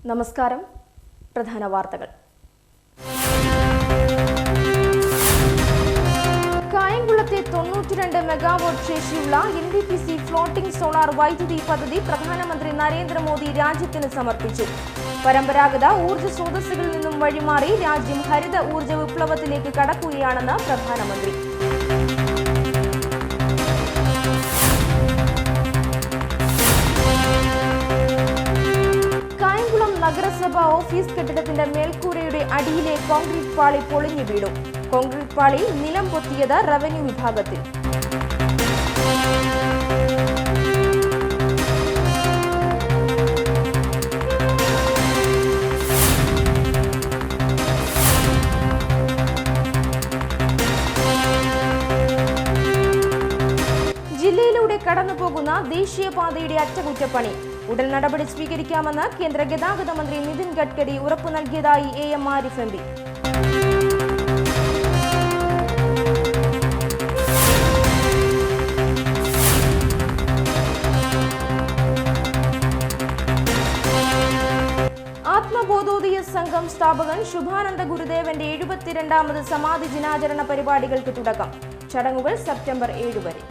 നമസ്കാരം. പ്രധാന വാർത്തകൾ. കായംകുളത്തെ 92 മെഗാവാട്ട് ശേഷിയുള്ള NTPC ഫ്ലോട്ടിംഗ് സോളാർ വൈദ്യുതി പദ്ധതി പ്രധാനമന്ത്രി നരേന്ദ്രമോദി രാജ്യത്തിന് സമർപ്പിച്ചു. പരമ്പരാഗത ഊർജ്ജ സ്രോതസ്സുകളിൽ നിന്നും വഴിമാറി രാജ്യം ഹരിത ഊർജ്ജ വിപ്ലവത്തിലേക്ക് കടക്കുകയാണെന്ന് പ്രധാനമന്ത്രി. നഗരസഭ ഓഫീസ് കെട്ടിടത്തിന്റെ മേൽക്കൂരയുടെ അടിയിലെ കോൺക്രീറ്റ് പാളി പൊളിഞ്ഞു വീണു. കോൺക്രീറ്റ് പാളി നിലം പൊത്തിയത് റവന്യൂ വിഭാഗത്തിൽ. ജില്ലയിലൂടെ കടന്നുപോകുന്ന ദേശീയപാതയുടെ അറ്റകുറ്റപ്പണി ഉടൻ നടപടി സ്വീകരിക്കാമെന്ന് കേന്ദ്ര ഗതാഗത മന്ത്രി നിതിൻ ഗഡ്കരി ഉറപ്പു നൽകിയതായി AM ആരിഫ് MP. ആത്മബോധോദയ സംഘം സ്ഥാപകൻ ശുഭാനന്ദ ഗുരുദേവന്റെ 72ാമത് സമാധി ദിനാചരണ പരിപാടികൾക്ക് തുടക്കം. ചടങ്ങുകൾ സെപ്റ്റംബർ 7 വരെ.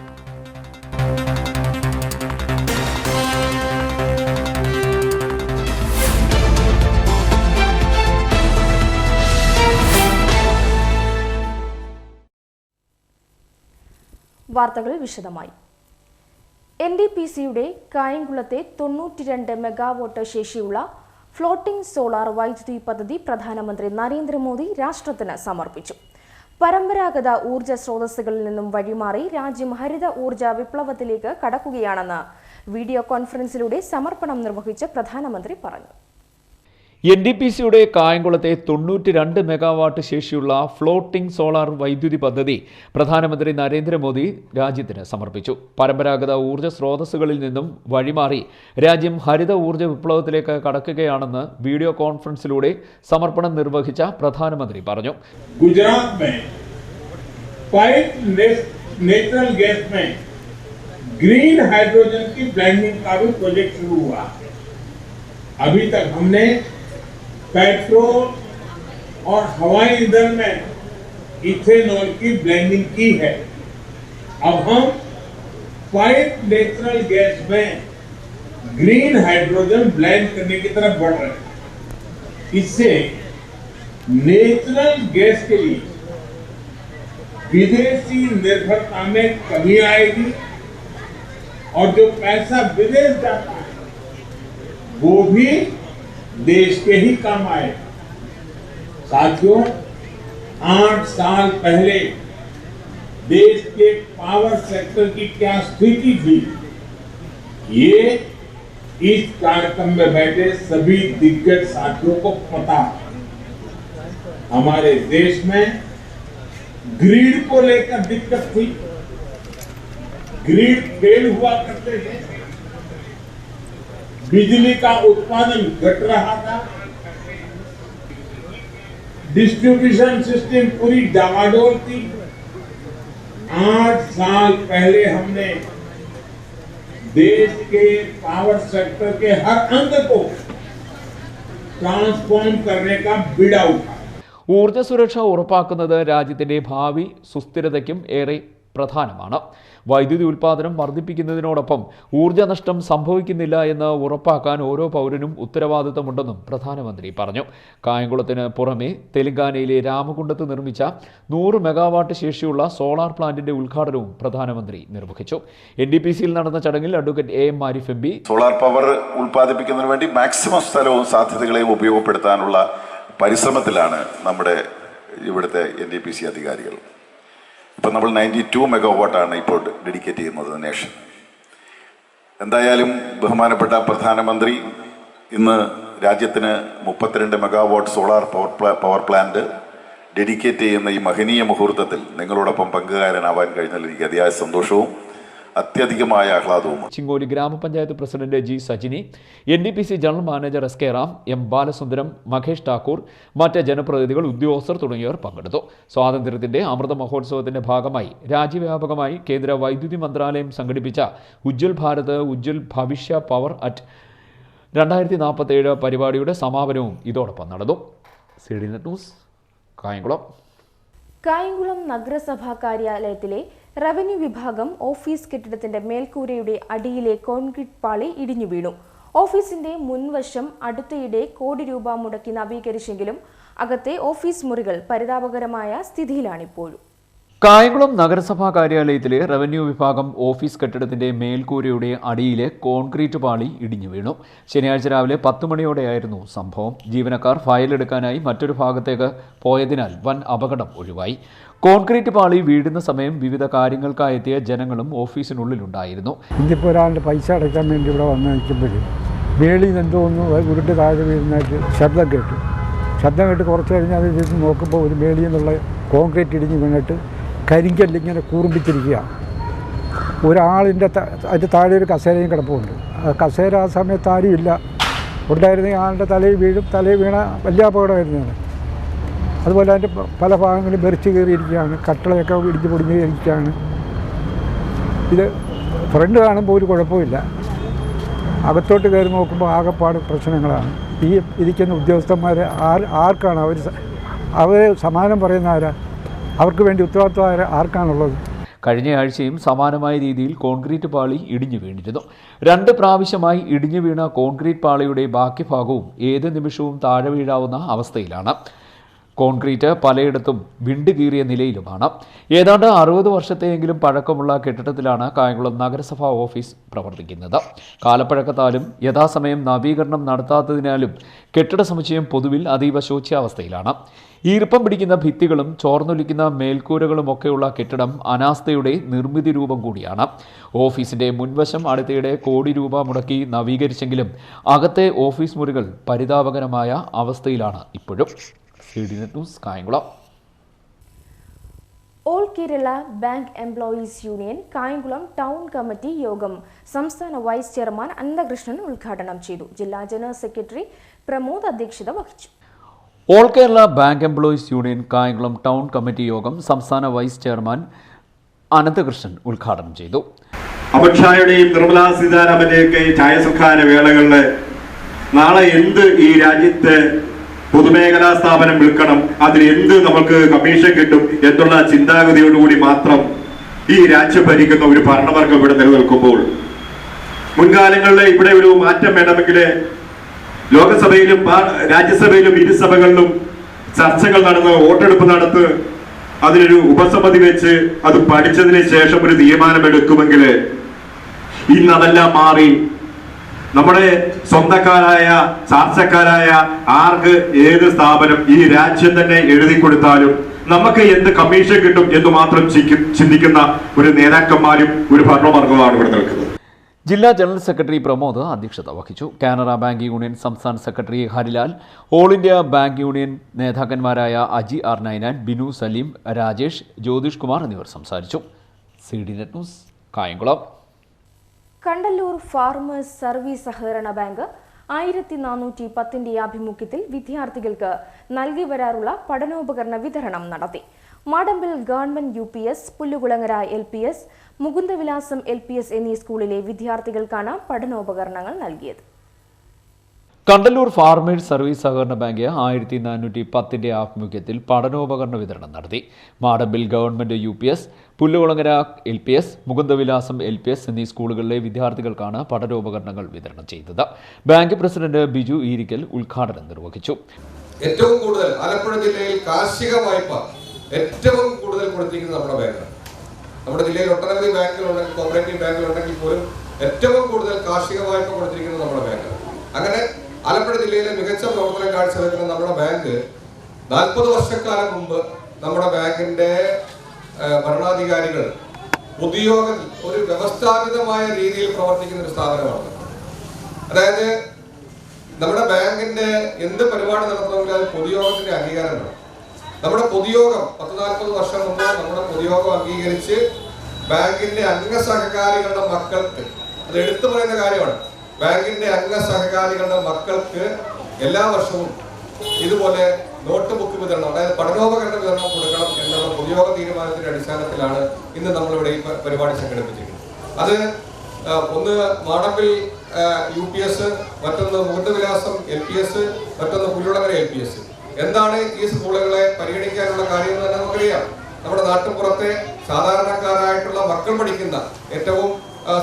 വാർത്തകൾ വിശദമായി. NTPCയുടെ കായംകുളത്തെ 92 മെഗാവാട്ട് ശേഷിയുള്ള ഫ്ലോട്ടിംഗ് സോളാർ വൈദ്യുതി പദ്ധതി പ്രധാനമന്ത്രി നരേന്ദ്രമോദി രാഷ്ട്രത്തിന് സമർപ്പിച്ചു. പരമ്പരാഗത ഊർജ്ജ സ്രോതസ്സുകളിൽ നിന്നും വഴിമാറി രാജ്യം ഹരിത ഊർജ്ജ വിപ്ലവത്തിലേക്ക് കടക്കുകയാണെന്ന് വീഡിയോ കോൺഫറൻസിലൂടെ സമർപ്പണം നിർവഹിച്ച പ്രധാനമന്ത്രി പറഞ്ഞു. NTPCയുടെ കായംകുളത്തെ 92 മെഗാവാട്ട് ശേഷിയുള്ള ഫ്ലോട്ടിംഗ് സോളാർ വൈദ്യുതി പദ്ധതി പ്രധാനമന്ത്രി നരേന്ദ്രമോദി രാജ്യത്തിന് സമർപ്പിച്ചു. പരമ്പരാഗത ഊർജ്ജ സ്രോതസ്സുകളിൽ നിന്നും വഴിമാറി രാജ്യം ഹരിത ഊർജ്ജ വിപ്ലവത്തിലേക്ക് കടക്കുകയാണെന്ന് വീഡിയോ കോൺഫറൻസിലൂടെ സമർപ്പണം നിർവഹിച്ച പ്രധാനമന്ത്രി പറഞ്ഞു. ഗുജറാത്ത് नेचुरल गैस में ग्रीन हाइड्रोजन की ब्लेंडिंग का भी प्रोजेक्ट शुरू हुआ. अभी तक हमने पेट्रोल और हवाई ईंधन में इथेनॉल की ब्लेंडिंग की है. अब हम पाइप नेचुरल गैस में ग्रीन हाइड्रोजन ब्लेंड करने की तरफ बढ़ रहे हैं. इससे नेचुरल गैस के लिए विदेशी निर्भरता में कमी आएगी और जो पैसा विदेश जाता है वो भी देश के ही काम आए. साथियों, 8 साल पहले देश के पावर सेक्टर की क्या स्थिति थी, ये इस कार्यक्रम में बैठे सभी दिग्गज साथियों को पता. हमारे देश में ग्रिड को लेकर दिक्कत थी, ग्रिड फेल हुआ करते थे, बिजली का उत्पादन घट रहा था, डिस्ट्रीब्यूशन सिस्टम पूरी डावाडोल थी. 8 साल पहले हमने देश के पावर सेक्टर के हर अंग को ट्रांसफॉर्म करने का बीड़ा उठाया. ഊർജ്ജ സുരക്ഷ ഉറപ്പാക്കുന്നത് രാജ്യത്തിന്റെ ഭാവി സുസ്ഥിരതയ്ക്കും ഏറെ പ്രധാനമാണ്. വൈദ്യുതി ഉൽപ്പാദനം വർദ്ധിപ്പിക്കുന്നതിനോടൊപ്പം ഊർജ്ജ നഷ്ടം സംഭവിക്കുന്നില്ല എന്ന് ഉറപ്പാക്കാൻ ഓരോ പൗരനും ഉത്തരവാദിത്തമുണ്ടെന്നും പ്രധാനമന്ത്രി പറഞ്ഞു. കായംകുളത്തിന് പുറമെ തെലങ്കാനയിലെ രാമകുണ്ടത്ത് നിർമ്മിച്ച 100 മെഗാവാട്ട് ശേഷിയുള്ള സോളാർ പ്ലാന്റിന്റെ ഉദ്ഘാടനവും പ്രധാനമന്ത്രി നിർവഹിച്ചു. NTPCയിൽ നടന്ന ചടങ്ങിൽ advocate AM Arif MP solar power ഉൽപ്പാദിപ്പിക്കുന്നതിന് വേണ്ടി മാക്സിമം സ്ഥലവും സാധ്യതകളെയും ഉപയോഗപ്പെടുത്താനുള്ള പരിശ്രമത്തിലാണ് നമ്മുടെ ഇവിടുത്തെ NTPC അധികാരികൾ. ഇപ്പം നമ്മൾ 92 മെഗാവാട്ടാണ് ഇപ്പോൾ ഡെഡിക്കേറ്റ് ചെയ്യുന്നത് നേഷൻ. എന്തായാലും ബഹുമാനപ്പെട്ട പ്രധാനമന്ത്രി ഇന്ന് രാജ്യത്തിന് 32 megawatt solar power plant dedicate ചെയ്യുന്ന ഈ മഹനീയ മുഹൂർത്തത്തിൽ നിങ്ങളോടൊപ്പം പങ്കുകാരനാവാൻ കഴിഞ്ഞതിൽ എനിക്ക് അതിയായ സന്തോഷവും അത്യധികമായ ആഹ്ലാദവും. ചിങ്ങോലി ഗ്രാമപഞ്ചായത്ത് president G Sajini, NTPC general manager SK Ram, M Balasundaram, Mahesh Thakur, മറ്റ് ജനപ്രതിനിധികൾ, ഉദ്യോഗസ്ഥർ തുടങ്ങിയവർ പങ്കെടുത്തു. സ്വാതന്ത്ര്യത്തിന്റെ അമൃത മഹോത്സവത്തിന്റെ ഭാഗമായി രാജ്യവ്യാപകമായി കേന്ദ്ര വൈദ്യുതി മന്ത്രാലയം സംഘടിപ്പിച്ച ഉജ്ജ്വൽ ഭാരത് ഉജ്ജ്വൽ ഭവിഷ്യ പവർ അറ്റ് 2047 പരിപാടിയുടെ സമാപനവും ഇതോടൊപ്പം നടന്നു. CDN news, Kayamkulam. കായംകുളം നഗരസഭാ കാര്യാലയത്തിലെ റവന്യൂ വിഭാഗം ഓഫീസ് കെട്ടിടത്തിന്റെ മേൽക്കൂരയുടെ അടിയിലെ കോൺക്രീറ്റ് പാളി ഇടിഞ്ഞു വീണു. ഓഫീസിന്റെ മുൻവശം അടുത്തയിടെ കോടി രൂപ മുടക്കി നവീകരിച്ചെങ്കിലും അകത്തെ ഓഫീസ് മുറികൾ പരിതാപകരമായ സ്ഥിതിയിലാണിപ്പോഴും. കായംകുളം നഗരസഭാ കാര്യാലയത്തിലെ റവന്യൂ വിഭാഗം ഓഫീസ് കെട്ടിടത്തിന്റെ മേൽക്കൂരയുടെ അടിയിലെ കോൺക്രീറ്റ് പാളി ഇടിഞ്ഞു വീണു. ശനിയാഴ്ച രാവിലെ 10 മണിയോടെയായിരുന്നു സംഭവം. ജീവനക്കാർ ഫയൽ എടുക്കാനായി മറ്റൊരു ഭാഗത്തേക്ക് പോയതിനാൽ വൻ അപകടം ഒഴിവായി. കോൺക്രീറ്റ് പാളി വീഴുന്ന സമയം വിവിധ കാര്യങ്ങൾക്കായെത്തിയ ജനങ്ങളും ഓഫീസിനുള്ളിലുണ്ടായിരുന്നു. ഇതിപ്പോൾ ഒരാളുടെ പൈസ അടയ്ക്കാൻ വേണ്ടി ഇവിടെ വന്ന് നിൽക്കുമ്പോഴും വേളിയിൽ എന്തോ ഒന്ന് ഉരുട്ട് താഴെ വീഴുന്നതായിട്ട് ശബ്ദം കേട്ട് കുറച്ച് കഴിഞ്ഞ് അത് ചെയ്ത് നോക്കുമ്പോൾ ഒരു വേളിയിൽ നിന്നുള്ള കോൺക്രീറ്റ് ഇടിഞ്ഞ് വീണിട്ട് കരിങ്കല്ലിങ്ങനെ കൂർമ്പിച്ചിരിക്കുക. ഒരാളിൻ്റെ അതിൻ്റെ താഴെ ഒരു കസേരയും കിടപ്പുണ്ട്. ആ കസേര ആ സമയത്ത് ആരും ഇല്ല. ഉണ്ടായിരുന്നെങ്കിൽ ആളുടെ തലയിൽ വീണ വലിയ അപകടമായിരുന്നു. അതുപോലെ അതിൻ്റെ പല ഭാഗങ്ങളും വെറിച്ച് കയറിയിരിക്കുകയാണ്. കട്ടളയൊക്കെ ഇടിച്ച് പൊടിഞ്ഞിരിക്കുകയാണ്. ഇത് ഫ്രണ്ട് കാണുമ്പോൾ ഒരു കുഴപ്പമില്ല. അകത്തോട്ട് കയറി നോക്കുമ്പോൾ ആകെപ്പാട് പ്രശ്നങ്ങളാണ്. ഈ ഇരിക്കുന്ന ഉദ്യോഗസ്ഥന്മാർ ആർക്കാണ് അവർ സമാനം പറയുന്ന ആരാ? അവർക്ക് വേണ്ടി ഉത്തരവാദിത്വം ആർക്കാണുള്ളത്? കഴിഞ്ഞ ആഴ്ചയും സമാനമായ രീതിയിൽ കോൺക്രീറ്റ് പാളി ഇടിഞ്ഞു വീണിരുന്നു. 2 പ്രാവശ്യമായി ഇടിഞ്ഞു വീണ കോൺക്രീറ്റ് പാളിയുടെ ബാക്കി ഭാഗവും ഏത് നിമിഷവും താഴെ വീഴാവുന്ന അവസ്ഥയിലാണ്. കോൺക്രീറ്റ് പലയിടത്തും വിണ്ടുകീറിയ നിലയിലുമാണ്. ഏതാണ്ട് 60 വർഷത്തെയെങ്കിലും പഴക്കമുള്ള കെട്ടിടത്തിലാണ് കായംകുളം നഗരസഭാ ഓഫീസ് പ്രവർത്തിക്കുന്നത്. കാലപ്പഴക്കത്താലും യഥാസമയം നവീകരണം നടത്താത്തതിനാലും കെട്ടിട സമുച്ചയം പൊതുവിൽ അതീവ ശോച്യാവസ്ഥയിലാണ്. ഈർപ്പം പിടിക്കുന്ന ഭിത്തികളും ചോർന്നൊലിക്കുന്ന മേൽക്കൂരകളുമൊക്കെയുള്ള കെട്ടിടം അനാസ്ഥയുടെ നിർമ്മിതി രൂപം കൂടിയാണ്. ഓഫീസിന്റെ മുൻവശം അടുത്തയിടെ കോടി രൂപ മുടക്കി നവീകരിച്ചെങ്കിലും അകത്തെ ഓഫീസ് മുറികൾ പരിതാപകരമായ അവസ്ഥയിലാണ് ഇപ്പോഴും. CDN news, Kayamkulam. All Kerala bank employees union Kayamkulam town committee യോഗം സംസ്ഥാന വൈസ് ചെയർമാൻ അനന്തകൃഷ്ണൻ ഉദ്ഘാടനം ചെയ്തു. ജില്ലാ ജനറൽ സെക്രട്ടറി പ്രമോദ് അധ്യക്ഷത വഹിച്ചു. All Kerala bank employees union Kayamkulam town committee യോഗം സംസ്ഥാന വൈസ് ചെയർമാൻ അനന്തകൃഷ്ണൻ ഉദ്ഘാടനം ചെയ്തു. അമിത്ഷായുടെയും നിർമ്മലാ സീതാരാമന്റെയൊക്കെ ഛായാസൽക്കാര വേളകളിൽ നാളെ എന്ത് ഈ രാജ്യത്ത് പൊതുമേഖലാ സ്ഥാപനം വിൽക്കണം, അതിന് എന്ത് നമുക്ക് കമ്മീഷൻ കിട്ടും എന്നുള്ള ചിന്താഗതിയോടുകൂടി മാത്രം ഈ രാജ്യം ഭരിക്കുന്ന ഒരു ഭരണവർഗം ഇവിടെ നിലനിൽക്കുമ്പോൾ മുൻകാലങ്ങളിൽ ഇവിടെ ഒരു മാറ്റം വേണമെങ്കിൽ ലോകസഭയിലും രാജ്യസഭയിലും ഇരുസഭകളിലും ചർച്ചകൾ നടന്ന് വോട്ടെടുപ്പ് നടത്ത് അതിനൊരു ഉപസമിതി വെച്ച് അത് പഠിച്ചതിന് ശേഷം ഒരു തീരുമാനമെടുക്കുമെങ്കിൽ ഇന്ന് അതെല്ലാം മാറി നമ്മുടെ സ്വന്തക്കാരായ ചാർച്ചക്കാരായ ആർക്ക് ഏത് സ്ഥാപനം ഈ രാജ്യം തന്നെ എഴുതി കൊടുത്താലും നമുക്ക് എന്ത് കമ്മീഷൻ കിട്ടും എന്ന് മാത്രം ചിന്തിക്കുന്ന ഒരു നേതാക്കന്മാരും ഒരു ഭരണവർഗമാണ് ഇവിടെ നിൽക്കുന്നത്. ജില്ലാ ജനറൽ സെക്രട്ടറി പ്രമോദ് അധ്യക്ഷത വഹിച്ചു. കാനറ ബാങ്ക് യൂണിയൻ സംസ്ഥാന സെക്രട്ടറി Harilal, all India bank union നേതാക്കന്മാരായ അജി ആർ നൈനാൻ, ബിനു സലീം, രാജേഷ്, ജ്യോതിഷ് കുമാർ എന്നിവർ സംസാരിച്ചു. CDN news, Kayamkulam. Kandalloor farmers service സഹകരണ ബാങ്ക് 1410ന്റെ ആഭിമുഖ്യത്തിൽ വിദ്യാർത്ഥികൾക്ക് നൽകി വരാറുള്ള പഠനോപകരണ വിതരണം നടത്തി. Madampil government UPS, Pullukulangara LPS, Mukundavilasam LPS എന്നീ സ്കൂളിലെ വിദ്യാർത്ഥികൾക്കാണ് പഠനോപകരണങ്ങൾ നൽകിയത്. കണ്ടല്ലൂർ ഫാർമേഴ്സ് സർവീസ് സഹകരണ ബാങ്ക് 1410ന്റെ ആഭിമുഖ്യത്തിൽ പഠനോപകരണ വിതരണം നടത്തി. Madampil government UPS, Pullukulangara LPS, Mukundavilasam LPS എന്നീ സ്കൂളുകളിലെ വിദ്യാർത്ഥികൾക്കാണ് പഠനോപകരണങ്ങൾ വിതരണം ചെയ്തത്. ബാങ്ക് പ്രസിഡന്റ് ബിജു ഈരിക്കൽ ഉദ്ഘാടനം നിർവഹിച്ചു. ഏറ്റവും കൂടുതൽ ആലപ്പുഴ ജില്ലയിൽ കാർഷിക വായ്പ ഏറ്റവും കൂടുതൽ കൊടുത്തിരിക്കുന്നത് നമ്മുടെ ബാങ്കാണ്. നമ്മുടെ ജില്ലയിൽ ഒട്ടനവധി ബാങ്കുകളുണ്ടെങ്കിൽ, കോപ്പറേറ്റീവ് ബാങ്കുകളുണ്ടെങ്കിൽ പോലും ഏറ്റവും കൂടുതൽ കാർഷിക വായ്പ കൊടുത്തിരിക്കുന്നത് നമ്മുടെ ബാങ്കാണ്. അങ്ങനെ ആലപ്പുഴ ജില്ലയിലെ മികച്ച പ്രവർത്തനം കാഴ്ചവെക്കുന്ന നമ്മുടെ ബാങ്ക് 40 വർഷക്കാലം മുമ്പ് നമ്മുടെ ബാങ്കിന്റെ ഭരണാധികാരികൾ പൊതുയോഗത്തിൽ ഒരു വ്യവസ്ഥാപിതമായ രീതിയിൽ പ്രവർത്തിക്കുന്ന ഒരു സ്ഥാപനമാണ്. അതായത് നമ്മുടെ ബാങ്കിന്റെ എന്ത് പരിപാടി നടത്തണമെങ്കിൽ അത് പൊതുയോഗത്തിന്റെ അംഗീകാരം വേണം. നമ്മുടെ പൊതുയോഗം 40 വർഷം മുമ്പ് നമ്മുടെ പൊതുയോഗം അംഗീകരിച്ച് ബാങ്കിന്റെ അംഗസഹകാരികളുടെ മക്കൾക്ക്, അത് എടുത്തു പറയുന്ന കാര്യമാണ്, ബാങ്കിന്റെ അംഗസഹകാരികളുടെ മക്കൾക്ക് എല്ലാ വർഷവും ഇതുപോലെ നോട്ട് ബുക്ക് വിതരണം, അതായത് പഠനോപകരണ വിതരണം കൊടുക്കണം എന്നുള്ള പൊതുയോഗ തീരുമാനത്തിന്റെ അടിസ്ഥാനത്തിലാണ് ഇന്ന് നമ്മളിവിടെ ഈ പരിപാടി സംഘടിപ്പിച്ചിരിക്കുന്നത്. അത് ഒന്ന് മാടമ്പിൽ UPS, മറ്റൊന്ന് മുകുന്ദവിലാസം LPS, മറ്റൊന്ന് പുല്ലുടങ്ങര LPS. എന്താണ് ഈ സ്കൂളുകളെ പരിഗണിക്കാനുള്ള കാര്യം എന്ന് തന്നെ നമുക്കറിയാം. നമ്മുടെ നാട്ടുപുറത്തെ സാധാരണക്കാരായിട്ടുള്ള മക്കൾ പഠിക്കുന്ന ഏറ്റവും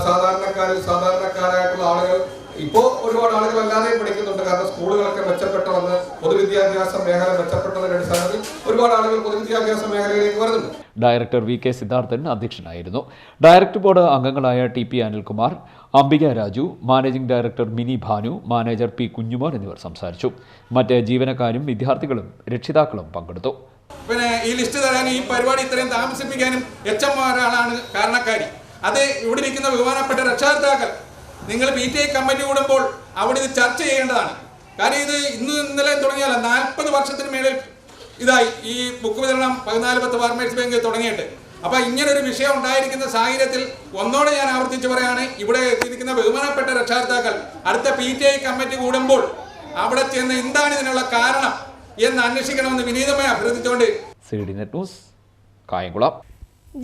സാധാരണക്കാരായിട്ടുള്ള ആളുകൾ ഇപ്പോൾ ഒരുപാട് ആളുകൾ അല്ലാതെയും പഠിക്കുന്നുണ്ട്. കാരണം സ്കൂളുകളൊക്കെ മെച്ചപ്പെട്ട വന്ന് പൊതുവിദ്യാഭ്യാസ മേഖല മെച്ചപ്പെട്ടതിന്റെ അടിസ്ഥാനത്തിൽ ഒരുപാട് ആളുകൾ പൊതുവിദ്യാഭ്യാസ മേഖലയിലേക്ക് വരുന്നുണ്ട്. ഡയറക്ടർ VK സിദ്ധാർത്ഥൻ അധ്യക്ഷനായിരുന്നു. ഡയറക്ടർ ബോർഡ് അംഗങ്ങളായ TP Anilkumar, Ambika Raju, managing director mini Bhanu, manager P Kunjumon എന്നിവർ സംസാരിച്ചു. മറ്റ് ജീവനക്കാരും വിദ്യാർത്ഥികളും രക്ഷിതാക്കളും പങ്കെടുത്തു. പിന്നെ ഈ ലിസ്റ്റ് തരാൻ ഈ പരിപാടി ഇത്രയും താമസിപ്പിക്കാനും HM-മാരാണ് കാരണക്കാരി. അത് ഇവിടെ ഇരിക്കുന്ന ബഹുമാനപ്പെട്ട രക്ഷകർത്താക്കൾ, നിങ്ങൾ PTA കമ്മിറ്റി കൂടുമ്പോൾ അവിടെ ഇത് ചർച്ച ചെയ്യേണ്ടതാണ്. കാരണം ഇത് ഇന്നലെ തുടങ്ങിയാൽ 40 വർഷത്തിന് മേളിൽ ഇതായി ഈ ബുക്ക് വിതരണം 14-10 ഫാർമേഴ്സ് ബാങ്ക് തുടങ്ങിയിട്ട്. അപ്പോൾ ഇങ്ങനൊരു വിഷയം ഉണ്ടായിരിക്കുന്ന സാഹചര്യത്തിൽ ഒന്നോടെ ഞാൻ ആവർത്തിച്ച് പറയാണ്, ഇവിടെ എത്തിയിരിക്കുന്ന ബഹുമാനപ്പെട്ട രക്ഷകർത്താക്കൾ അടുത്ത PTA കമ്മിറ്റി കൂടുമ്പോൾ അവിടെ ചെന്ന് എന്താണ് ഇതിനുള്ള കാരണം എന്ന് അന്വേഷിക്കണമെന്ന് വിനീതമായി അഭ്യർത്ഥിച്ചുകൊണ്ട് CDNet ന്യൂസ് കായംകുളം.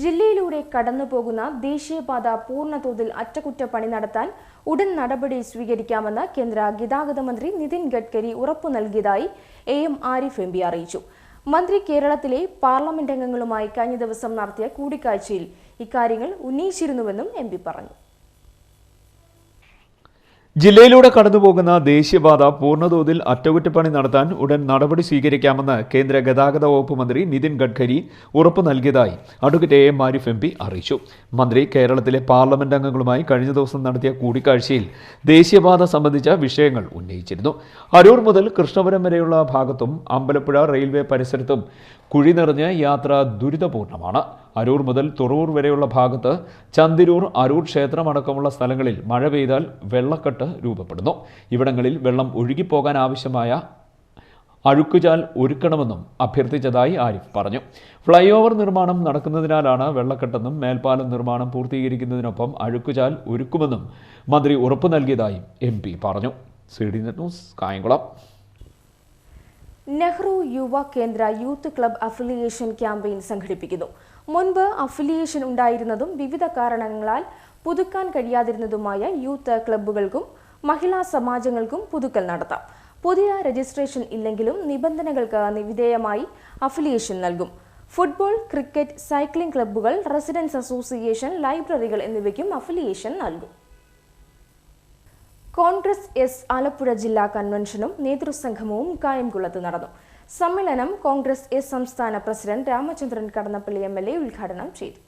ജില്ലയിലൂടെ കടന്നുപോകുന്ന ദേശീയപാത പൂർണ്ണതോതിൽ അറ്റകുറ്റപ്പണി നടത്താൻ ഉടൻ നടപടി സ്വീകരിക്കാമെന്ന് കേന്ദ്ര ഗതാഗത മന്ത്രി നിതിൻ ഗഡ്കരി ഉറപ്പു നൽകിയതായി AM ആരിഫ് MP അറിയിച്ചു. മന്ത്രി കേരളത്തിലെ പാർലമെന്റ് അംഗങ്ങളുമായി കഴിഞ്ഞ ദിവസം നടത്തിയ കൂടിക്കാഴ്ചയിൽ ഇക്കാര്യങ്ങൾ ഉന്നയിച്ചിരുന്നുവെന്നും MP പറഞ്ഞു. ജില്ലയിലൂടെ കടന്നുപോകുന്ന ദേശീയപാത പൂർണ്ണതോതിൽ അറ്റകുറ്റപ്പണി നടത്താൻ ഉടൻ നടപടി സ്വീകരിക്കാമെന്ന് കേന്ദ്ര ഗതാഗത വകുപ്പ് മന്ത്രി നിതിൻ ഗഡ്കരി ഉറപ്പു നൽകിയതായി അഡ്വക്കേറ്റ് AM ആരിഫ് MP അറിയിച്ചു. മന്ത്രി കേരളത്തിലെ പാർലമെന്റ് അംഗങ്ങളുമായി കഴിഞ്ഞ ദിവസം നടത്തിയ കൂടിക്കാഴ്ചയിൽ ദേശീയപാത സംബന്ധിച്ച വിഷയങ്ങൾ ഉന്നയിച്ചിരുന്നു. അരൂർ മുതൽ കൃഷ്ണപുരം വരെയുള്ള ഭാഗത്തും അമ്പലപ്പുഴ റെയിൽവേ പരിസരത്തും കുഴി നിറഞ്ഞ് യാത്ര ദുരിതപൂർണ്ണമാണ്. അരൂർ മുതൽ തുറവൂർ വരെയുള്ള ഭാഗത്ത് ചന്തിരൂർ, അരൂർ ക്ഷേത്രമടക്കമുള്ള സ്ഥലങ്ങളിൽ മഴ പെയ്താൽ വെള്ളക്കെട്ട് രൂപപ്പെടുന്നു. ഇവിടങ്ങളിൽ വെള്ളം ഒഴുകിപ്പോകാൻ ആവശ്യമായ അഴുക്കുചാൽ ഒരുക്കണമെന്നും അഭ്യർത്ഥിച്ചതായി ആരിഫ് പറഞ്ഞു. ഫ്ലൈ ഓവർ നിർമ്മാണം നടക്കുന്നതിനാലാണ് വെള്ളക്കെട്ടെന്നും മേൽപ്പാലം നിർമ്മാണം പൂർത്തീകരിക്കുന്നതിനൊപ്പം അഴുക്കുചാൽ ഒരുക്കുമെന്നും മന്ത്രി ഉറപ്പു നൽകിയതായും MP പറഞ്ഞു. CDNet news Kayamkulam. നെഹ്റു യുവ കേന്ദ്ര യൂത്ത് ക്ലബ് അഫിലിയേഷൻ ക്യാമ്പയിൻ സംഘടിപ്പിക്കുന്നു. മുൻപ് അഫിലിയേഷൻ ഉണ്ടായിരുന്നതും വിവിധ കാരണങ്ങളാൽ പുതുക്കാൻ കഴിയാതിരുന്നതുമായ യൂത്ത് ക്ലബ്ബുകൾക്കും മഹിളാ സമാജങ്ങൾക്കും പുതുക്കൽ നടത്താം. പുതിയ രജിസ്ട്രേഷൻ ഇല്ലെങ്കിലും നിബന്ധനകൾക്ക് വിധേയമായി അഫിലിയേഷൻ നൽകും. ഫുട്ബോൾ, ക്രിക്കറ്റ്, സൈക്ലിംഗ് ക്ലബ്ബുകൾ, റെസിഡൻസ് അസോസിയേഷൻ, ലൈബ്രറികൾ എന്നിവയ്ക്കും അഫിലിയേഷൻ നൽകും. കോൺഗ്രസ് എസ് ആലപ്പുഴ ജില്ലാ കൺവെൻഷനും നേതൃസംഗമവും കായംകുളത്ത് നടന്നു. സമ്മേളനം കോൺഗ്രസ് എസ് സംസ്ഥാന പ്രസിഡന്റ് രാമചന്ദ്രൻ കടന്നപ്പള്ളി MLA ഉദ്ഘാടനം ചെയ്തു.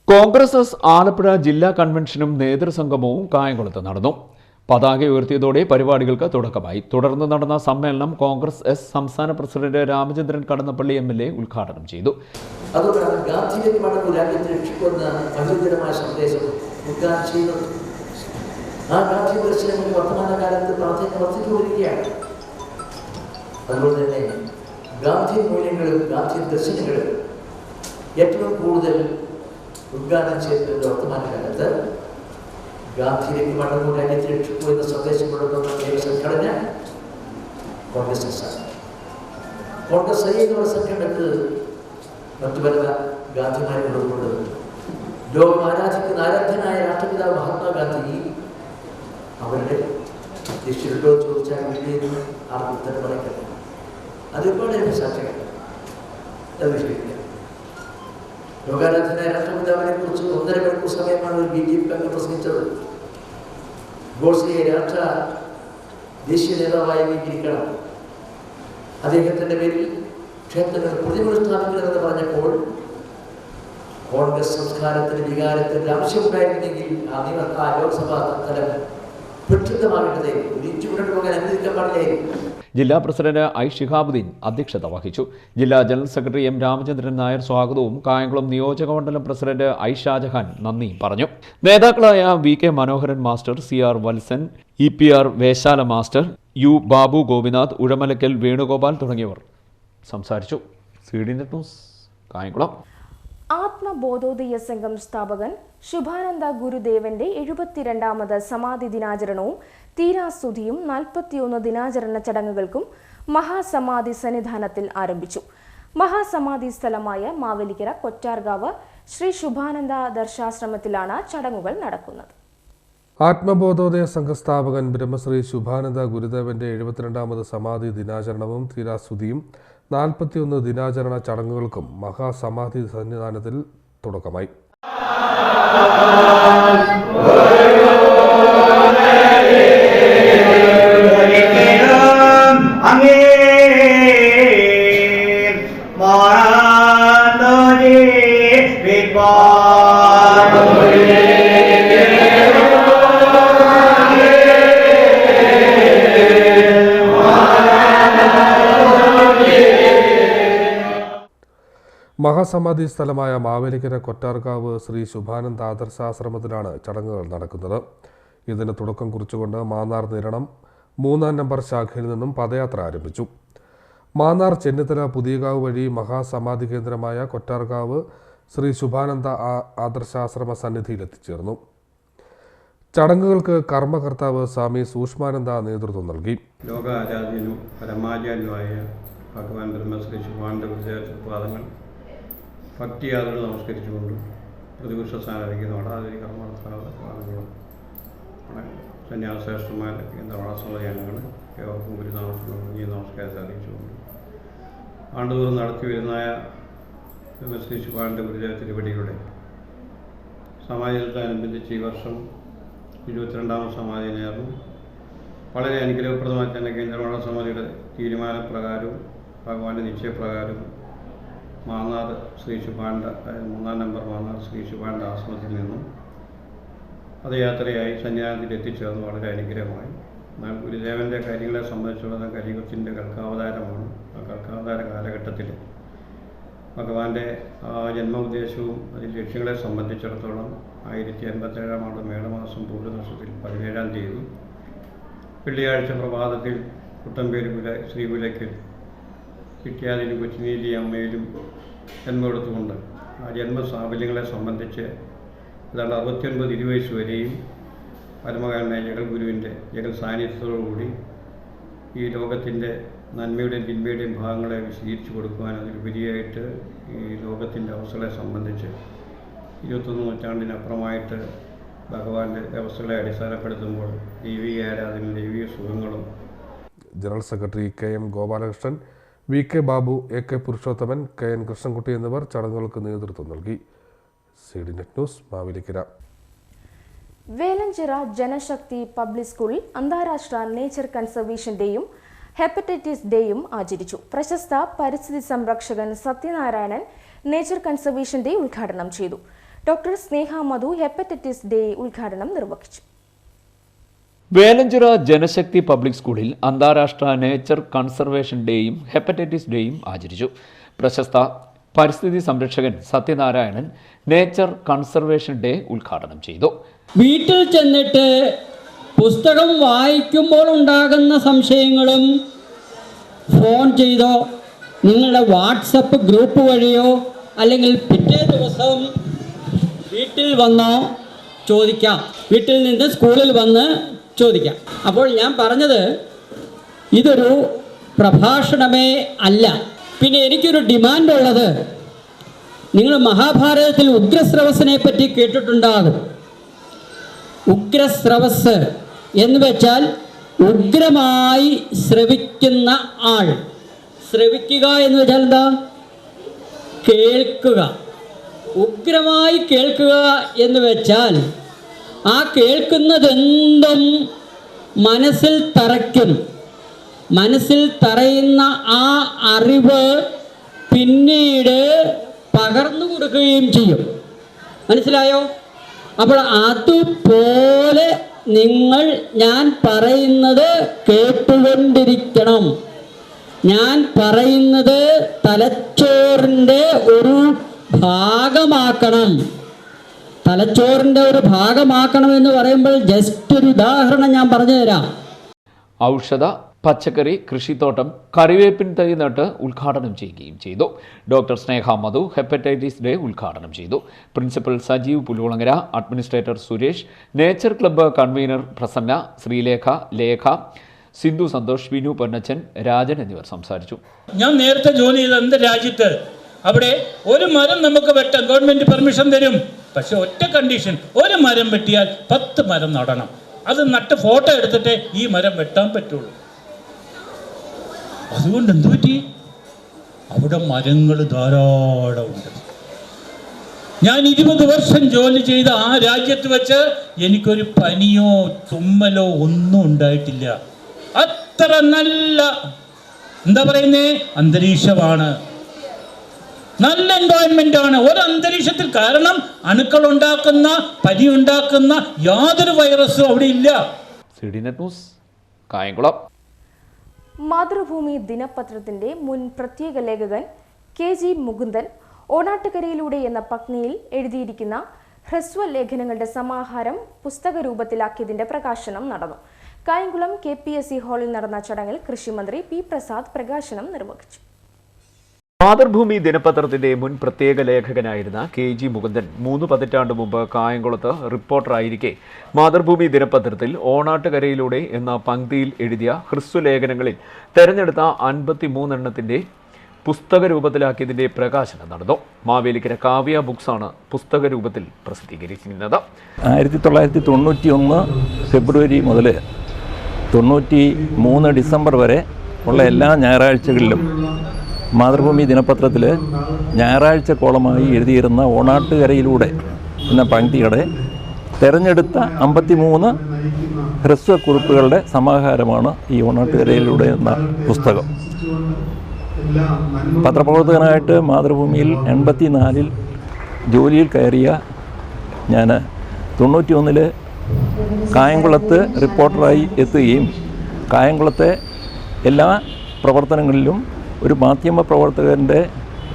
കോൺഗ്രസ് എസ് ആലപ്പുഴ ജില്ലാ കൺവെൻഷനും നേതൃസംഗമവും കായംകുളത്ത് നടന്നു. പതാക ഉയർത്തിയതോടെ പരിപാടികൾക്ക് തുടക്കമായി. തുടർന്ന് നടന്ന സമ്മേളനം കോൺഗ്രസ് എസ് സംസ്ഥാന പ്രസിഡന്റ് രാമചന്ദ്രൻ കടന്നപ്പള്ളി MLA ഉദ്ഘാടനം ചെയ്തു. അതുകൊണ്ടാണ് ഗാന്ധിജിയുടെ മടങ്ങ് രാജ്യത്തെ രക്ഷിക്കുന്ന മഹോന്നതമായ സന്ദേശം ഉദ്ഘാടനം ചെയ്യുന്നത്. ആ ഗാന്ധി ദർശനങ്ങൾ വർത്തമാനകാലത്ത് പ്രാധാന്യം വർദ്ധിച്ചു വരികയാണ്. അതുപോലെ തന്നെ ഗാന്ധി മൂല്യങ്ങളും ഗാന്ധി ദർശനങ്ങളും ഏറ്റവും കൂടുതൽ ഉദ്ഘാടനം ചെയ്തിട്ടുണ്ട്. വർത്തമാനകാലത്ത് ഗാന്ധിയിലേക്ക് മടങ്ങും രാജ്യത്തെ രക്ഷിക്കൂ എന്ന സന്ദേശം കൊടുക്കുന്ന ഏക സംഘടന കോൺഗ്രസ് ആണ്. കോൺഗ്രസ് എന്നുള്ള സംഘടനക്ക് മറ്റു പല ഗാന്ധിമാരെ കൊടുക്കുന്നത് ലോകം ആരാധിക്കുന്ന ആരാധ്യനായ രാഷ്ട്രപിതാവ് മഹാത്മാഗാന്ധി അവരുടെ ദക്ഷിണോ ചോദിച്ചാൽ വേണ്ടിയെന്ന് ആർക്കും ഉത്തരം പറയട്ടെ. അതിപ്പോൾ സാക്ഷികൾ ലോകാരാധനായ രാഷ്ട്രപിതാവിനെ കുറിച്ച് 1.5 മണിക്കൂർ സമയമാണ് ഒരു BJP അംഗം പ്രസംഗിച്ചത്. ഗോഡ്സെയെ രാഷ്ട്ര ദേശീയ നേതാവായി അംഗീകരിക്കണം, അദ്ദേഹത്തിന്റെ പേരിൽ ക്ഷേത്രങ്ങൾ പ്രതിമകൾ സ്ഥാപിക്കണമെന്ന് പറഞ്ഞപ്പോൾ കോൺഗ്രസ് സംസ്കാരത്തിന്റെ വികാരത്തിന്റെ ആവശ്യമുണ്ടായിരുന്നെങ്കിൽ ആ ലോക്സഭാ തലം ജില്ലാ പ്രസിഡന്റ് I ഷിഹാബുദ്ദീൻ അധ്യക്ഷത വഹിച്ചു. ജില്ലാ general secretary M Ramachandran Nair സ്വാഗതവും കായംകുളം നിയോജകമണ്ഡലം പ്രസിഡന്റ് I ഷാജഹാൻ നന്ദിയും പറഞ്ഞു. നേതാക്കളായ VK Manoharan master, CR Valsan, EPR Veshala master, U Babu Gopinath, Uzhamalakkal Venugopal തുടങ്ങിയവർ സംസാരിച്ചു. CDNet news Kayamkulam. ആത്മബോധോദയ സംഘം സ്ഥാപകൻ ശുഭാനന്ദ ഗുരുദേവന്റെ 72ാമത് സമാധി ദിനാചരണവും തീരാസ്തുതിയും 41 ദിനാചരണ ചടങ്ങുകൾക്കും മഹാസമാധി സന്നിധാനത്തിൽ ആരംഭിച്ചു. മഹാസമാധി സ്ഥലമായ മാവേലിക്കര കൊറ്റാർകാവ് ശ്രീ ശുഭാനന്ദ ദർശാശ്രമത്തിലാണ് ചടങ്ങുകൾ നടക്കുന്നത്. ആത്മബോധോദയ സംഘസ്ഥാപകൻ ബ്രഹ്മശ്രീ ശുഭാനന്ദ ഗുരുദേവന്റെ 72ാമത് സമാധി ദിനാചരണവും തീരാസ്തുതിയും 41 ദിനാചരണ ചടങ്ങുകൾക്കും മഹാസമാധി സന്നിധാനത്തിൽ തുടക്കമായി. മഹാസമാധി സ്ഥലമായ മാവേലിക്കര കൊറ്റാർക്കാവ് ശ്രീ ശുഭാനന്ദ ആദർശാശ്രമത്തിലാണ് ചടങ്ങുകൾ നടക്കുന്നത്. ഇതിന് തുടക്കം കുറിച്ചുകൊണ്ട് മാന്നാർ നിരണം 3-ാം നമ്പർ ശാഖയിൽ നിന്നും പദയാത്ര ആരംഭിച്ചു. മാന്നാർ ചെന്നിത്തല പുതിയകാവ് വഴി മഹാസമാധി കേന്ദ്രമായ കൊറ്റാർക്കാവ് ശ്രീ ശുഭാനന്ദ ആദർശാശ്രമ സന്നിധിയിൽ എത്തിച്ചേർന്നു. ചടങ്ങുകൾക്ക് കർമ്മകർത്താവ് സ്വാമി സൂക്ഷ്മാനന്ദ നേതൃത്വം നൽകി. ലോക ആരാധ്യനും പരമാചാര്യനുമായ ഭഗവാൻ ബ്രഹ്മശ്രീ ശുഭാനന്ദ ഗുരുദേവപാദങ്ങൾ ഭക്തിയാദങ്ങൾ നമസ്കരിച്ചുകൊണ്ടും പ്രതിപക്ഷ സ്ഥാനത്തേക്ക് വടാതിരി കർമ്മകർത്താവുകളും സന്യാസശ്രേഷ്ഠന്മാർ വടാസമുള്ള അംഗങ്ങൾ ഏവർക്കും ഗുരുനാമത്തിലും ഈ നമസ്കാരത്തെ അറിയിച്ചുകൊണ്ട് ആണ്ടുതോറും നടത്തി വരുന്നതായ ബ്രഹ്മശ്രീ ശുഭാനന്ദ ഗുരുദേവ തിരുവടികളുടെ സമാധിയോടനുബന്ധിച്ച് ഈ വർഷം 22ാമത് സമാധി നേർന്നു. വളരെ അനുഗ്രഹപ്രദമായി തന്നെ കേന്ദ്രമഠ സമിതിയുടെ തീരുമാനപ്രകാരവും ഭഗവാന്റെ നിശ്ചയപ്രകാരവും മാന്നാർ ശ്രീ ശുഭാനന്ദ 3-ാം നമ്പർ മാന്നാർ ശ്രീ ശുഭാനന്ദ ആശ്രമത്തിൽ നിന്നും പദയാത്രയായി സന്നിധാനത്തിൽ എത്തിച്ചേർന്ന് വളരെ അനുഗ്രഹമായി. എന്നാൽ ഗുരുദേവൻ്റെ കാര്യങ്ങളെ സംബന്ധിച്ചുള്ള കലിയുഗത്തിൻ്റെ കൽക്കാവതാരമാണ്. ആ കൽക്കാവതാര കാലഘട്ടത്തിൽ ഭഗവാന്റെ ജന്മ ഉദ്ദേശവും അതിൻ്റെ ലക്ഷ്യങ്ങളെ സംബന്ധിച്ചിടത്തോളം 1057 ആണ്ട് മേടമാസം പൂർണ്ണവർഷത്തിൽ 17-ാം തീയതി വെള്ളിയാഴ്ച പ്രഭാതത്തിൽ കുട്ടമ്പേര് ശ്രീകുലയ്ക്കൽ വിദ്യാദിനും കൊച്ചിനീലി അമ്മയിലും ജന്മമെടുത്തുകൊണ്ട് ആ ജന്മസാഫല്യങ്ങളെ സംബന്ധിച്ച് ഏതാണ്ട് 69 ഇരുവയസ്സ് വരെയും പരമകാരനായ ജഗൽ ഗുരുവിൻ്റെ ജഗൽ സാന്നിധ്യത്തോടുകൂടി ഈ ലോകത്തിൻ്റെ നന്മയുടെയും തിന്മയുടെയും ഭാഗങ്ങളെ വിശദീകരിച്ചു കൊടുക്കുവാൻ അതിലുപരിയായിട്ട് ഈ ലോകത്തിൻ്റെ അവസ്ഥകളെ സംബന്ധിച്ച് 21 നൂറ്റാണ്ടിനപ്പുറമായിട്ട് ഭഗവാന്റെ വ്യവസ്ഥകളെ അടിസ്ഥാനപ്പെടുത്തുമ്പോൾ ദൈവിക ആരാധനയും ദൈവിക സുഖങ്ങളും. General secretary KM Gopalakrishnan, VK Babu, AK Purushothaman, KN Krishnankutty എന്നിവർ ചടങ്ങുകൾക്ക് നേതൃത്വം നൽകി. CDNet news Mavelikkara. Velanchira Janashakthi public സ്കൂളിൽ അന്താരാഷ്ട്ര നേച്ചർ കൺസർവേഷൻ ഡേയും ഹെപ്പറ്റൈറ്റിസ് ഡേയും ആചരിച്ചു. പ്രശസ്ത പരിസ്ഥിതി സംരക്ഷകൻ സത്യനാരായണൻ നേച്ചർ കൺസർവേഷൻ ഡേ ഉദ്ഘാടനം ചെയ്തു. Doctor Sneha Madhu hepatitis day ഉദ്ഘാടനം നിർവഹിച്ചു. വേലഞ്ചിറ ജനശക്തി പബ്ലിക് സ്കൂളിൽ അന്താരാഷ്ട്ര നേച്ചർ കൺസർവേഷൻ ഡേയും ഹെപ്പറ്റൈറ്റിസ് ഡേയും ആചരിച്ചു. പ്രശസ്ത പരിസ്ഥിതി സംരക്ഷകൻ സത്യനാരായണൻ നേച്ചർ കൺസർവേഷൻ ഡേ ഉദ്ഘാടനം ചെയ്തു. വീട്ടിൽ ചെന്നിട്ട് പുസ്തകം വായിക്കുമ്പോൾ ഉണ്ടാകുന്ന സംശയങ്ങളും ഫോൺ ചെയ്തോ നിങ്ങളുടെ വാട്സപ്പ് ഗ്രൂപ്പ് വഴിയോ അല്ലെങ്കിൽ പിറ്റേ ദിവസം വീട്ടിൽ വന്നോ ചോദിക്കാം. വീട്ടിൽ നിന്ന് സ്കൂളിൽ വന്ന് ചോദിക്കാം. അപ്പോൾ ഞാൻ പറഞ്ഞത് ഇതൊരു പ്രഭാഷണമേ അല്ല. പിന്നെ എനിക്കൊരു ഡിമാൻഡ് ഉള്ളത്, നിങ്ങൾ മഹാഭാരതത്തിൽ ഉഗ്രസ്രവസിനെ പറ്റി കേട്ടിട്ടുണ്ടാകും. ഉഗ്രസ്രവസ് എന്ന് വെച്ചാൽ ഉഗ്രമായി ശ്രവിക്കുന്ന ആൾ. ശ്രവിക്കുക എന്ന് വെച്ചാൽ എന്താ? കേൾക്കുക. ഉഗ്രമായി കേൾക്കുക എന്ന് വെച്ചാൽ ആ കേൾക്കുന്നതെന്തും മനസ്സിൽ തറയ്ക്കും. മനസ്സിൽ തറയുന്ന ആ അറിവ് പിന്നീട് പകർന്നു കൊടുക്കുകയും ചെയ്യും. മനസ്സിലായോ? അപ്പോൾ അതുപോലെ നിങ്ങൾ ഞാൻ പറയുന്നത് കേട്ടുകൊണ്ടിരിക്കണം. ഞാൻ പറയുന്നത് തലച്ചോറിൻ്റെ ഒരു ഭാഗമാക്കണം. തലച്ചോറിൻ്റെ ഒരു ഭാഗമാക്കണം എന്ന് പറയുമ്പോൾ ജസ്റ്റ് ഒരു ഉദാഹരണം ഞാൻ പറഞ്ഞു തരാം. ഔഷധ, പച്ചക്കറി കൃഷിത്തോട്ടം, കറിവേപ്പിൻ തൈ നട്ട് ഉദ്ഘാടനം ചെയ്യുകയും ചെയ്തു. Doctor Sneha Madhu hepatitis day ഉദ്ഘാടനം ചെയ്തു. Principal Sajeev Pulukulangara, administrator Suresh, nature club convener Prasanna, Sreelekha, Lekha, Sindhu Santhosh, Vinu Ponnachan, Rajan എന്നിവർ സംസാരിച്ചു. ഞാൻ നേരത്തെ ജോലി ചെയ്ത രാജ്യത്ത് അവിടെ ഒരു മരം നമുക്ക് വെട്ടാൻ ഗവൺമെന്റ് പെർമിഷൻ തരും. പക്ഷെ ഒറ്റ കണ്ടീഷൻ, ഒരു മരം വെട്ടിയാൽ 10 മരം നടണം. അത് നട്ട് ഫോട്ടോ എടുത്തിട്ടേ ഈ മരം വെട്ടാൻ പറ്റുള്ളൂ. അതുകൊണ്ട് എന്തു പറ്റി? അവിടെ മരങ്ങൾ ധാരാളം ഉണ്ട്. ഞാൻ 20 വർഷം ജോലി ചെയ്ത ആ രാജ്യത്ത് വെച്ച് എനിക്കൊരു പനിയോ തുമ്മലോ ഒന്നും ഉണ്ടായിട്ടില്ല. അത്ര നല്ല എന്താ പറയുന്നേ അന്തരീക്ഷമാണ്, നല്ല എൻവയോൺമെന്റ് ആണ്. ഒരു അന്തരീക്ഷത്തിൽ, കാരണം അണുക്കൾ ഉണ്ടാക്കുന്ന പനി ഉണ്ടാക്കുന്ന യാതൊരു വൈറസും അവിടെ ഇല്ല. CDNet news Kayamkulam. മാതൃഭൂമി ദിനപത്രത്തിന്റെ മുൻ പ്രത്യേക ലേഖകൻ KG മുകുന്ദൻ ഓണാട്ടുകരയിലൂടെ എന്ന പത്നിയിൽ എഴുതിയിരിക്കുന്ന ഹ്രസ്വ ലേഖനങ്ങളുടെ സമാഹാരം പുസ്തക രൂപത്തിലാക്കിയതിന്റെ പ്രകാശനം നടന്നു. കായംകുളം KPSC ഹാളിൽ നടന്ന ചടങ്ങിൽ കൃഷിമന്ത്രി P. പ്രസാദ് പ്രകാശനം നിർവഹിച്ചു. മാതൃഭൂമി ദിനപത്രത്തിന്റെ മുൻ പ്രത്യേക ലേഖകനായിരുന്ന KG മുകുന്ദൻ 3 പതിറ്റാണ്ട് മുമ്പ് കായംകുളത്ത് റിപ്പോർട്ടറായിരിക്കെ മാതൃഭൂമി ദിനപത്രത്തിൽ ഓണാട്ടുകരയിലൂടെ എന്ന പങ്ക്തിയിൽ എഴുതിയ ഹ്രസ്വലേഖനങ്ങളിൽ തെരഞ്ഞെടുത്ത 53 എണ്ണത്തിന്റെ പുസ്തക രൂപത്തിലാക്കിയതിന്റെ പ്രകാശനം നടന്നു. മാവേലിക്കര കാവ്യ ബുക്സാണ് പുസ്തക രൂപത്തിൽ പ്രസിദ്ധീകരിച്ചിരുന്നത്. 1991 ഫെബ്രുവരി മുതൽ 93 ഡിസംബർ വരെ ഉള്ള എല്ലാ ഞായറാഴ്ചകളിലും മാതൃഭൂമി ദിനപത്രത്തിൽ ഞായറാഴ്ച കോളമായി എഴുതിയിരുന്ന ഓണാട്ടുകരയിലൂടെ എന്ന പങ്ക്തിയുടെ തിരഞ്ഞെടുത്ത 53 ഹ്രസ്വക്കുറിപ്പുകളുടെ സമാഹാരമാണ് ഈ ഓണാട്ടുകരയിലൂടെ എന്ന പുസ്തകം. പത്രപ്രവർത്തകനായിട്ട് മാതൃഭൂമിയിൽ 84 ജോലിയിൽ കയറിയ ഞാൻ 91 കായംകുളത്ത് റിപ്പോർട്ടറായി എത്തുകയും കായംകുളത്തെ എല്ലാ പ്രവർത്തനങ്ങളിലും ഒരു മാധ്യമ പ്രവർത്തകൻ്റെ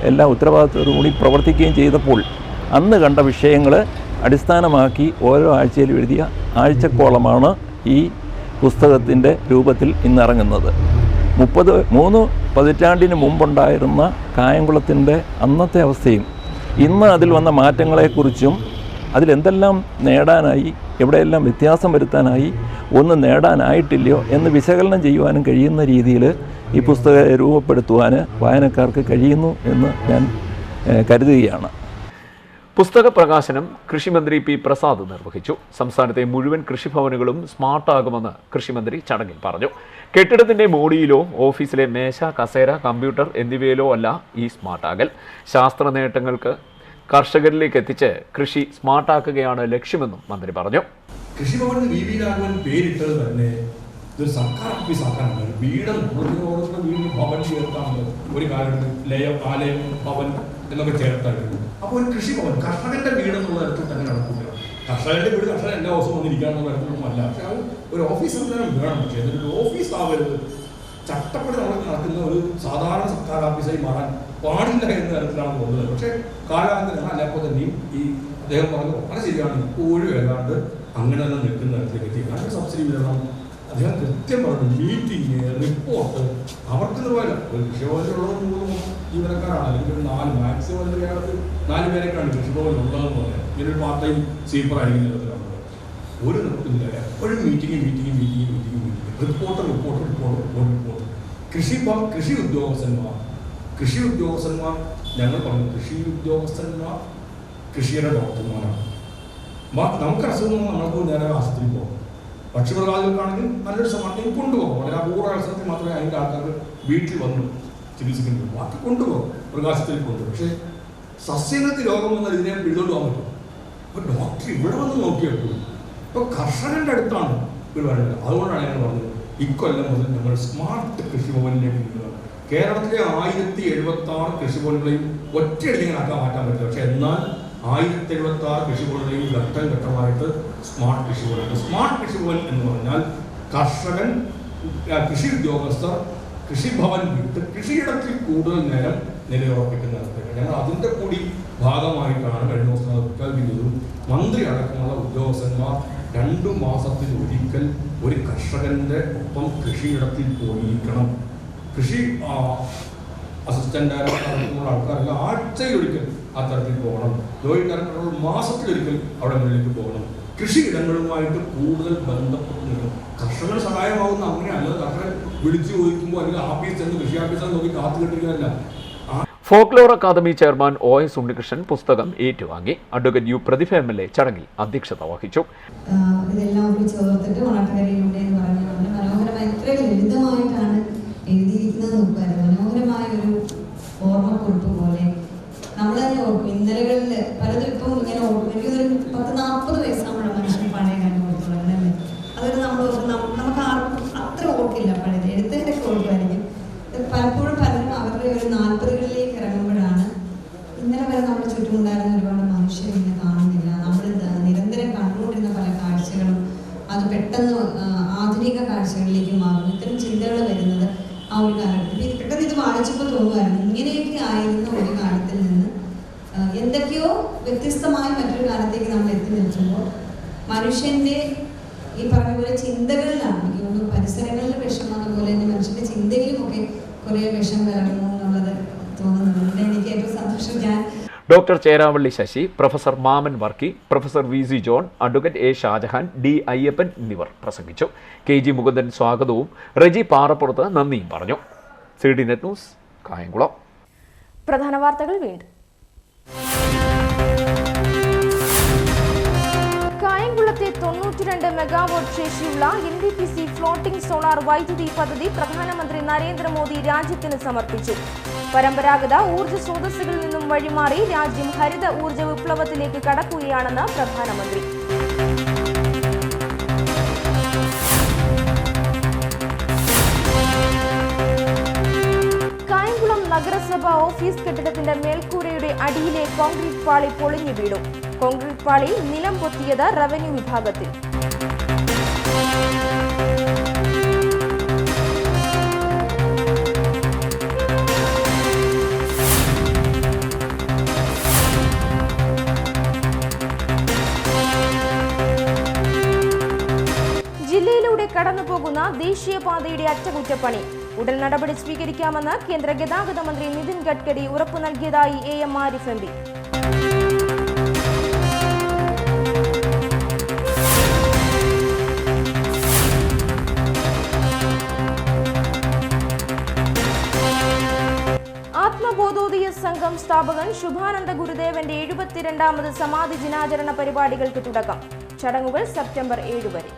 എല്ലാ ഉത്തരവാദിത്തത്തോടും കൂടി പ്രവർത്തിക്കുകയും ചെയ്തപ്പോൾ അന്ന് കണ്ട വിഷയങ്ങൾ അടിസ്ഥാനമാക്കി ഓരോ ആഴ്ചയിലും എഴുതിയ ആഴ്ചക്കോളമാണ് ഈ പുസ്തകത്തിൻ്റെ രൂപത്തിൽ ഇന്നിറങ്ങുന്നത്. 3 പതിറ്റാണ്ടിന് മുമ്പുണ്ടായിരുന്ന കായംകുളത്തിൻ്റെ അന്നത്തെ അവസ്ഥയും ഇന്ന് അതിൽ വന്ന മാറ്റങ്ങളെക്കുറിച്ചും അതിലെന്തെല്ലാം നേടാനായി, എവിടെയെല്ലാം വ്യത്യാസം വരുത്താനായി, ഒന്നും നേടാനായിട്ടില്ലയോ എന്ന് വിശകലനം ചെയ്യുവാനും കഴിയുന്ന രീതിയിൽ ഈ പുസ്തകം രൂപപ്പെടുത്തുവാൻ വായനക്കാർക്ക് കഴിയുന്നു എന്ന് ഞാൻ കരുതുകയാണ്. പുസ്തക പ്രകാശനം കൃഷിമന്ത്രി P. പ്രസാദ് നിർവഹിച്ചു. സംസ്ഥാനത്തെ മുഴുവൻ കൃഷിഭവനുകളും സ്മാർട്ടാകുമെന്ന് കൃഷിമന്ത്രി ചടങ്ങിൽ പറഞ്ഞു. കെട്ടിടത്തിന്റെ മോടിയിലോ ഓഫീസിലെ മേശ, കസേര, കമ്പ്യൂട്ടർ എന്നിവയിലോ അല്ല ഈ സ്മാർട്ടാകൽ. ശാസ്ത്ര നേട്ടങ്ങൾക്ക് കർഷകരിലേക്ക് എത്തിച്ച് കൃഷി സ്മാർട്ടാക്കുകയാണ് ലക്ഷ്യമെന്നും മന്ത്രി പറഞ്ഞു. കൃഷിഭവൻ VV രാഘവൻ പേരിട്ടത് തന്നെ ഇതൊരു സർക്കാർ ഓഫീസ് ആക്കാനാണ്. വീടും വീടിന് ഭവൻ ചേർത്താണല്ലോ ഒരു കാലത്ത് ആലയം ഭവൻ എന്നൊക്കെ ചേർത്തായിരുന്നു. അപ്പോൾ ഒരു കൃഷിഭവൻ കർഷകന്റെ വീട് എന്നുള്ള തരത്തിൽ തന്നെ നടക്കില്ല. കർഷകന്റെ വീട് കർഷകൻ എല്ലാ ദിവസവും വന്നിരിക്കാന്നുള്ള തരത്തിലൊന്നുമല്ല. പക്ഷെ അത് ഒരു ഓഫീസ് എന്തായാലും വേണം. പക്ഷേ അതൊരു ഓഫീസ് ആവരുത്, ചട്ടപ്പടി നമ്മൾ നടക്കുന്ന ഒരു സാധാരണ സർക്കാർ ഓഫീസായി മാറാൻ പാടില്ല എന്ന തരത്തിലാണ് തോന്നുന്നത്. പക്ഷേ കാലാന്തരം അല്ലപ്പോൾ തന്നെയും ഈ അദ്ദേഹം പറഞ്ഞു വളരെ ശരിയാണ്, ഇപ്പോഴും ഏതാണ്ട് അങ്ങനെ തന്നെ നിൽക്കുന്ന തരത്തിലേക്ക് എത്തി. അതിന് സബ്സിഡി വിതരണം അദ്ദേഹം കൃത്യം പറഞ്ഞു. മീറ്റിംഗ്, റിപ്പോർട്ട് അവർക്ക് നിർവഹില്ല. ഒരു കൃഷിഭവനിലുള്ളത് 3 ജീവനക്കാരാണ്, അല്ലെങ്കിൽ ഒരു 4 മാക്സിമം കേരളത്തിൽ 4 പേരൊക്കെയാണ് കൃഷിഭവനിലുള്ളതെന്ന് പറഞ്ഞാൽ. ഇങ്ങനൊരു പാർട്ട് ടൈം സ്വീപ്പറായിരിക്കും തരത്തിലാണ്. ഒരു നിർത്തില്ല, എപ്പോഴും മീറ്റിംഗ്. റിപ്പോർട്ട്. കൃഷി ഉദ്യോഗസ്ഥന്മാർ ഞങ്ങൾ പറഞ്ഞു, കൃഷി ഉദ്യോഗസ്ഥന്മാർ കൃഷിയുടെ ഡോക്ടർമാരാണ്. നമുക്ക് അസുഖം നമ്മൾക്ക് നേരെ ആശുപത്രിയിൽ പോകും. പക്ഷിമൃഗാദികൾക്കാണെങ്കിൽ നല്ലൊരു സമാധാനം കൊണ്ടുപോകും. വളരെ അപൂർവ അവസരത്തിൽ മാത്രമേ അതിൻ്റെ ആൾക്കാർ വീട്ടിൽ വന്ന് ചികിത്സിക്കുന്നുള്ളൂ. ബാക്കി കൊണ്ടുപോകും, മൃഗാശുപത്രിയിൽ കൊണ്ടുപോകും. പക്ഷേ സസ്യങ്ങൾക്ക് രോഗം വന്നാൽ ഇതിനെ പിടിച്ചോണ്ട് പോകാൻ പറ്റും. അപ്പോൾ ഡോക്ടർ ഇവിടെ വന്ന് നോക്കിയെടുക്കും. ഇപ്പോൾ കർഷകന്റെ അടുത്താണ് ഇവർ പറയുന്നത്. അതുകൊണ്ടാണ് ഞാൻ പറഞ്ഞത് ഇക്കൊല്ലം മുതൽ നമ്മൾ സ്മാർട്ട് കൃഷിഭവനിലേക്ക് നീങ്ങുക. കേരളത്തിലെ 1076 കൃഷിഭവനുകളെയും ഒറ്റയടിക്ക് ആക്കാൻ മാറ്റാൻ പറ്റില്ല. പക്ഷെ എന്നാൽ 1076 കൃഷിഭവനുകളെയും ഘട്ടമായിട്ട് സ്മാർട്ട് കൃഷിഭവൻ. സ്മാർട്ട് കൃഷിഭവൻ എന്ന് പറഞ്ഞാൽ കർഷകൻ, കൃഷി ഉദ്യോഗസ്ഥർ കൃഷിഭവൻ വിട്ട് കൃഷിയിടത്തിൽ കൂടുതൽ നേരം നിലയുറപ്പിക്കുന്നതിന് ഞങ്ങൾ അതിൻ്റെ കൂടി ഭാഗമായിട്ടാണ് കഴിഞ്ഞ ദിവസം പ്രഖ്യാപിക്കുന്നതും. മന്ത്രി അടക്കമുള്ള ഉദ്യോഗസ്ഥന്മാർ 2 മാസത്തിലൊരിക്കൽ ഒരു കർഷകന്റെ ഒപ്പം കൃഷിയിടത്തിൽ പോയിരിക്കണം. കൃഷി അസിസ്റ്റന്റ് ഡയറക്ടർ ആൾക്കാരെല്ലാം ആഴ്ചയിലൊരിക്കൽ ആ തരത്തിൽ പോകണം. ജോയിന്റ് ഡയറക്ടറുകൾ മാസത്തിലൊരിക്കൽ അവിടെ മുന്നിലേക്ക് പോകണം. കൃഷിയിടങ്ങളുമായിട്ട് കൂടുതൽ ബന്ധപ്പെട്ട് നിൽക്കണം. കർഷകർ സഹായമാകുന്ന അങ്ങനെയല്ല. കർഷകർ വിളിച്ചു ചോദിക്കുമ്പോൾ അല്ലെങ്കിൽ ആഫീസ് ചെന്ന് കൃഷി ഓഫീസർ നോക്കി കാത്തു കെട്ടിക്കുകയല്ല. Folklore academy chairman OS Unnikrishnan പുസ്തകം ഏറ്റുവാങ്ങി. അഡ്വക്കേറ്റ് യു പ്രതിഭ MLA ചടങ്ങിൽ അധ്യക്ഷത വഹിച്ചു. ഇതെല്ലാം ചേർത്തിട്ട് ഓണക്കരയിലൂടെ എന്ന് പറഞ്ഞുകൊണ്ട് മനോഹരമായി ഇത്ര ലളിതമായിട്ടാണ് എഴുതിയിരിക്കുന്നത് നോക്കുമായിരുന്നു. മനോഹരമായ ഒരു ഓർമ്മക്കുറിപ്പ് പോലെ നമ്മൾ തന്നെ ഓർക്കും. ഇന്നലകളിൽ പലതും ഇപ്പം ഇങ്ങനെ ഓർക്കും. എനിക്കൊരു 10-40 വയസ്സാകുമ്പോഴാണ് മനുഷ്യൻ പഴയ കാര്യം ഓർത്തുള്ളത്. അതൊരു നമ്മൾ നമുക്ക് ആർക്കും അത്ര ഓർക്കില്ല. പഴയത് എഴുത്തേണ്ടൊക്കെ ഓർക്കുമായിരിക്കും. പലപ്പോഴും പലരും അവരുടെ ഒരു 40കളിലേക്ക് ഇറങ്ങുമ്പോഴാണ് ഇന്നലെ വരെ നമ്മുടെ ചുറ്റുമുണ്ടായിരുന്ന ഒരുപാട് മനുഷ്യർ ഇന്ന് കാണുന്നില്ല. നമ്മൾ നിരന്തരം കണ്ടുകൊണ്ടിരുന്ന പല കാഴ്ചകളും അത് പെട്ടെന്ന് ആധുനിക കാഴ്ചകളിലേക്ക് മാറുന്നു. ഇത്തരം ചിന്തകൾ വരുന്നത് ആ ഒരു കാലഘട്ടത്തിൽ പെട്ടെന്ന് ഇത് വായിച്ചപ്പോൾ തോന്നുമായിരുന്നു ഇങ്ങനെയൊക്കെ ആയിരുന്ന ഒരു കാലത്തിൽ നിന്ന് എന്തൊക്കെയോ വ്യത്യസ്തമായ മറ്റൊരു കാലത്തേക്ക് നമ്മൾ എത്തി നിൽക്കുമ്പോൾ മനുഷ്യൻ്റെ ഈ പറഞ്ഞ പോലെ ചിന്തകളിലാണ് എനിക്ക് തോന്നുന്നു പരിസരങ്ങളിൽ വിഷം അതുപോലെ തന്നെ മനുഷ്യൻ്റെ ചിന്തയിലുമൊക്കെ കുറേ വിഷം കലർന്നു എന്നുള്ളത് തോന്നുന്നുണ്ട്. എനിക്ക് ഏറ്റവും സന്തോഷം ഞാൻ doctor Cheravally Sasi, professor Mammen Varkey, professor VC John, advocate A Shajahan, D Ayyappan എന്നിവർ പ്രസംഗിച്ചു. KG മുകുന്ദൻ സ്വാഗതവും റെജി പാറപ്പുറത്ത് നന്ദിയും പറഞ്ഞു. CD net news Kayamkulam. പ്രധാന വാർത്തകൾ വീണ്ടും. കായംകുളത്തെ 92 മെഗാവാട്ട് ശേഷിയുള്ള NTPC ഫ്ലോട്ടിംഗ് സോളാർ വൈദ്യുതി പദ്ധതി പ്രധാനമന്ത്രി നരേന്ദ്രമോദി രാജ്യത്തിന് സമർപ്പിച്ചു. പരമ്പരാഗത ഊർജ്ജ സ്രോതസ്സുകളിൽ നിന്നും വഴിമാറി രാജ്യം ഹരിത ഊർജ്ജ വിപ്ലവത്തിലേക്ക് കടക്കുകയാണെന്ന് പ്രധാനമന്ത്രി. കായംകുളം നഗരസഭ ഓഫീസ് കെട്ടിടത്തിന്റെ മേൽക്കൂരയുടെ അടിയിലെ കോൺക്രീറ്റ് പാളി പൊളിഞ്ഞു വീണു. കോൺക്രീറ്റ് പാളി നിലം പൊത്തിയത് റവന്യൂ വിഭാഗത്തിൽ. ജില്ലയിലൂടെ കടന്നുപോകുന്ന ദേശീയപാതയുടെ അറ്റകുറ്റപ്പണി ഉടൻ നടപടി സ്വീകരിക്കാമെന്ന് കേന്ദ്ര ഗതാഗത മന്ത്രി നിതിൻ ഗഡ്കരി ഉറപ്പു നൽകിയതായി AM ആരിഫ് MP. ആത്മബോധോദയ സംഘം സ്ഥാപകൻ ശുഭാനന്ദ ഗുരുദേവന്റെ 72ാമത് സമാധി ദിനാചരണ പരിപാടികൾക്ക് തുടക്കം. ചടങ്ങുകൾ സെപ്റ്റംബർ 7 വരെ.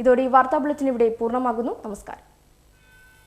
ഇതോടെ ഈ വാർത്താ ബുള്ളറ്റിൻ ഇവിടെ പൂർണ്ണമാകുന്നു. നമസ്കാരം.